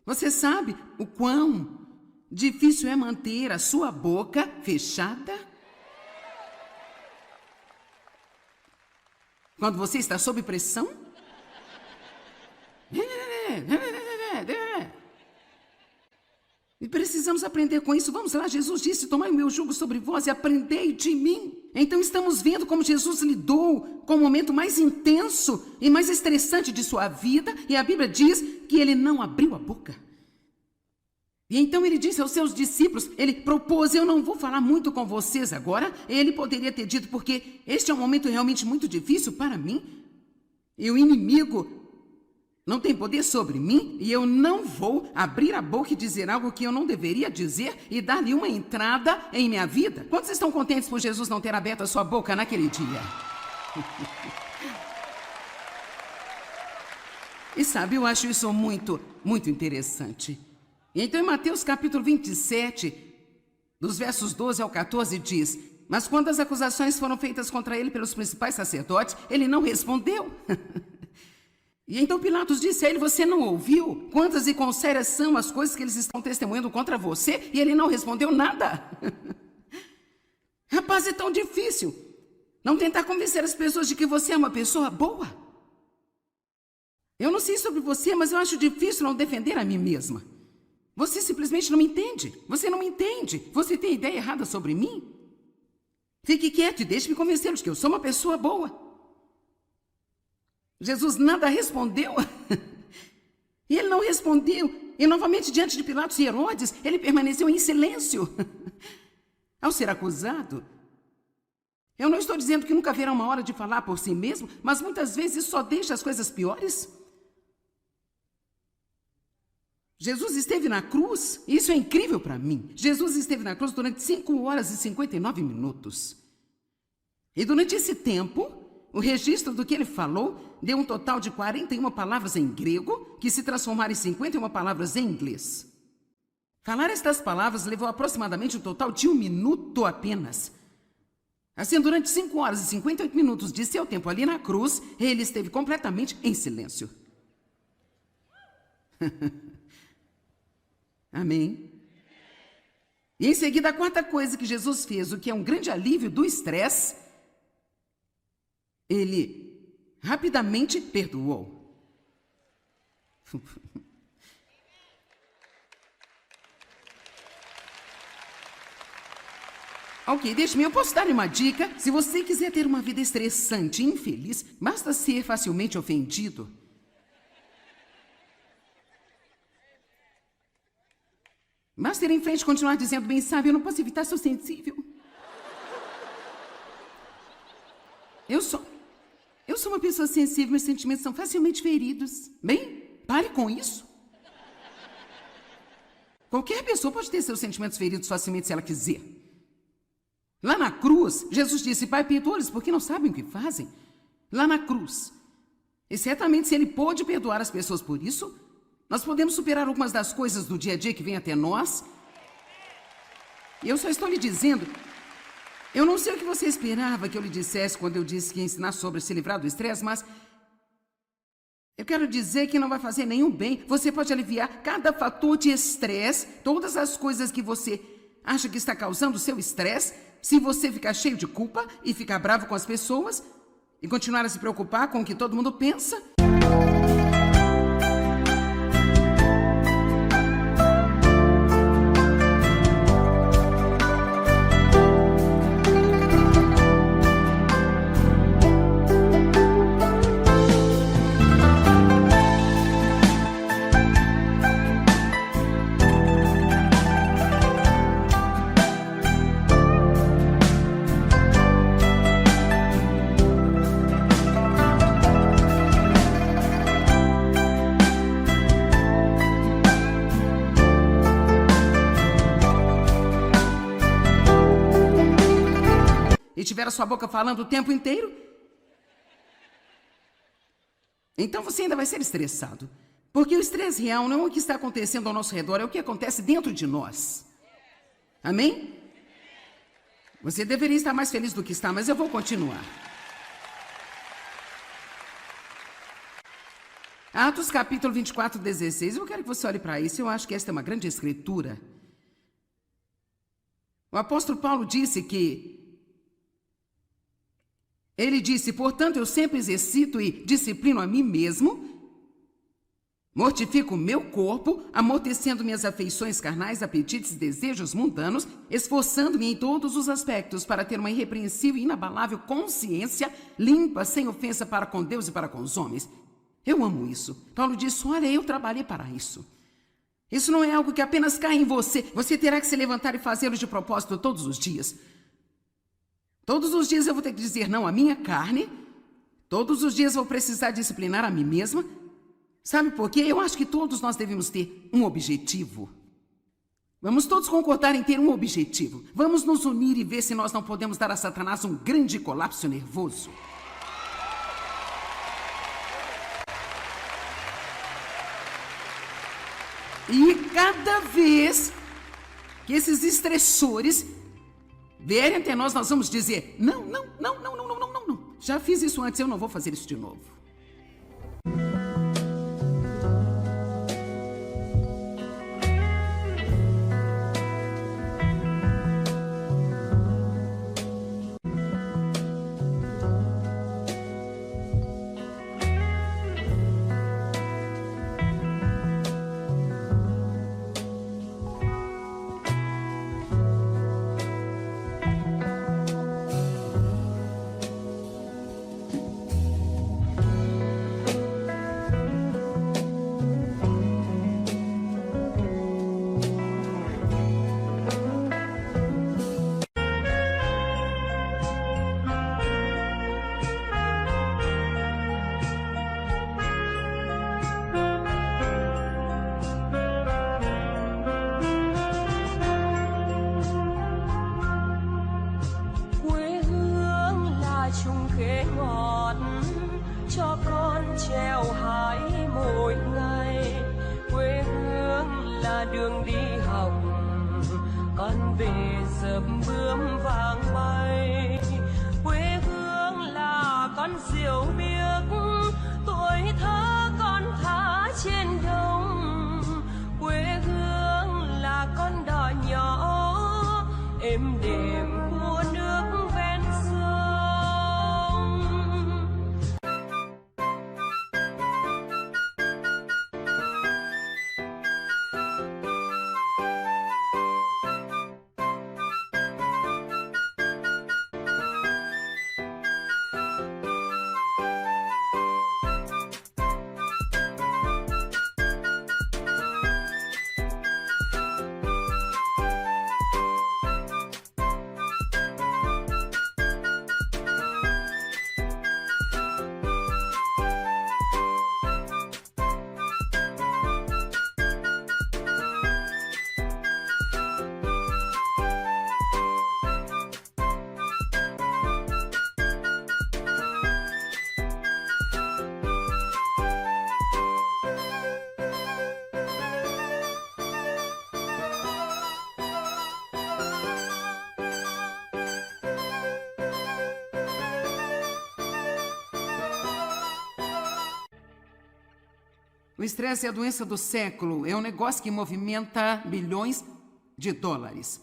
Você sabe o quão difícil é manter a sua boca fechada? Quando você está sob pressão? E precisamos aprender com isso. Vamos lá, Jesus disse: tomai o meu jugo sobre vós e aprendei de mim. Então estamos vendo como Jesus lidou com o momento mais intenso e mais estressante de sua vida, e a Bíblia diz que ele não abriu a boca. E então ele disse aos seus discípulos, ele propôs: eu não vou falar muito com vocês agora. Ele poderia ter dito: porque este é um momento realmente muito difícil para mim, e o inimigo não tem poder sobre mim, e eu não vou abrir a boca e dizer algo que eu não deveria dizer e dar-lhe uma entrada em minha vida. Quantos estão contentes por Jesus não ter aberto a sua boca naquele dia? E sabe, eu acho isso muito, muito interessante. Então, em Mateus capítulo 27, dos versos 12 ao 14, diz: mas quando as acusações foram feitas contra ele pelos principais sacerdotes, ele não respondeu. E então Pilatos disse a ele: você não ouviu? Quantas e quão sérias são as coisas que eles estão testemunhando contra você? E ele não respondeu nada. Rapaz, é tão difícil não tentar convencer as pessoas de que você é uma pessoa boa. Eu não sei sobre você, mas eu acho difícil não defender a mim mesma. Você simplesmente não me entende. Você não me entende. Você tem ideia errada sobre mim? Fique quieto e deixe-me convencê-los de que eu sou uma pessoa boa. Jesus nada respondeu. E ele não respondeu. E novamente, diante de Pilatos e Herodes, ele permaneceu em silêncio. Ao ser acusado, eu não estou dizendo que nunca haverá uma hora de falar por si mesmo, mas muitas vezes isso só deixa as coisas piores. Jesus esteve na cruz, e isso é incrível para mim. Jesus esteve na cruz durante 5 horas e 59 minutos. E durante esse tempo, o registro do que ele falou deu um total de 41 palavras em grego, que se transformaram em 51 palavras em inglês. Falar estas palavras levou aproximadamente um total de 1 minuto apenas. Assim, durante 5 horas e 58 minutos de seu tempo ali na cruz, ele esteve completamente em silêncio. Amém? E em seguida, a quarta coisa que Jesus fez, o que é um grande alívio do estresse, ele rapidamente perdoou. Ok, deixe-me, eu posso dar uma dica. Se você quiser ter uma vida estressante e infeliz, basta ser facilmente ofendido. Basta ir em frente e continuar dizendo: bem, sabe, eu não posso evitar, sou sensível. Eu sou uma pessoa sensível, meus sentimentos são facilmente feridos. Bem, pare com isso. Qualquer pessoa pode ter seus sentimentos feridos facilmente se ela quiser. Lá na cruz, Jesus disse: Pai, perdoa-lhes porque não sabem o que fazem. Lá na cruz. E certamente, se ele pôde perdoar as pessoas por isso, nós podemos superar algumas das coisas do dia a dia que vêm até nós. E eu só estou lhe dizendo, eu não sei o que você esperava que eu lhe dissesse quando eu disse que ia ensinar sobre se livrar do estresse, mas Eu quero dizer que não vai fazer nenhum bem. Você pode aliviar cada fator de estresse, todas as coisas que você acha que está causando o seu estresse, se você ficar cheio de culpa e ficar bravo com as pessoas e continuar a se preocupar com o que todo mundo pensa. E tiver a sua boca falando o tempo inteiro, então você ainda vai ser estressado. Porque o estresse real não é o que está acontecendo ao nosso redor, é o que acontece dentro de nós. Amém? Você deveria estar mais feliz do que está, mas eu vou continuar. Atos capítulo 24, 16. Eu quero que você olhe para isso. Eu acho que esta é uma grande escritura. O apóstolo Paulo disse que ele disse, portanto, eu sempre exercito e disciplino a mim mesmo, mortifico o meu corpo, amortecendo minhas afeições carnais, apetites e desejos mundanos, esforçando-me em todos os aspectos para ter uma irrepreensível e inabalável consciência limpa, sem ofensa para com Deus e para com os homens. Eu amo isso. Paulo disse, olha, eu trabalhei para isso. Isso não é algo que apenas cai em você. Você terá que se levantar e fazê-lo de propósito todos os dias. Todos os dias eu vou ter que dizer não à minha carne. Todos os dias eu vou precisar disciplinar a mim mesma. Sabe por quê? Eu acho que todos nós devemos ter um objetivo. Vamos todos concordar em ter um objetivo. Vamos nos unir e ver se nós não podemos dar a Satanás um grande colapso nervoso. E cada vez que esses estressores vierem até nós, nós vamos dizer, não. Já fiz isso antes, eu não vou fazer isso de novo. Cho con treo hái mỗi ngày, quê hương là đường đi học, con về dập bướm vàng bay. Quê hương là con diều biếc, tuổi thơ con thả trên đồng. Quê hương là con đò nhỏ êm đềm của nước ven sông. O estresse é a doença do século. É um negócio que movimenta bilhões de dólares.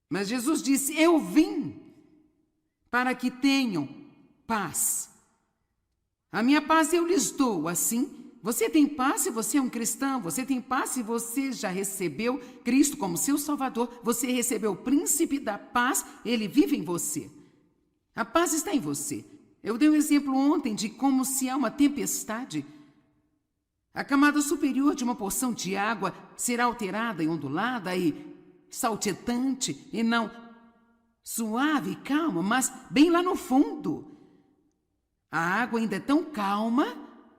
Mas Jesus disse: eu vim para que tenham paz. A minha paz eu lhes dou. Assim, você tem paz se você é um cristão. Você tem paz se você já recebeu Cristo como seu Salvador. Você recebeu o príncipe da paz. Ele vive em você. A paz está em você. Eu dei um exemplo ontem de como, se há uma tempestade, a camada superior de uma porção de água será alterada e ondulada e saltitante, e não suave e calma, mas bem lá no fundo. A água ainda é tão calma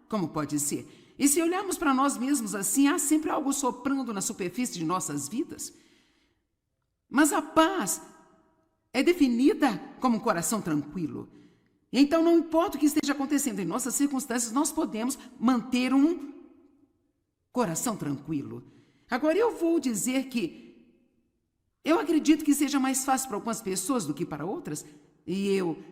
como pode ser. E se olharmos para nós mesmos assim, há sempre algo soprando na superfície de nossas vidas. Mas a paz é definida como um coração tranquilo. Então, não importa o que esteja acontecendo em nossas circunstâncias, nós podemos manter um coração tranquilo. Agora, eu vou dizer que eu acredito que seja mais fácil para algumas pessoas do que para outras, e eu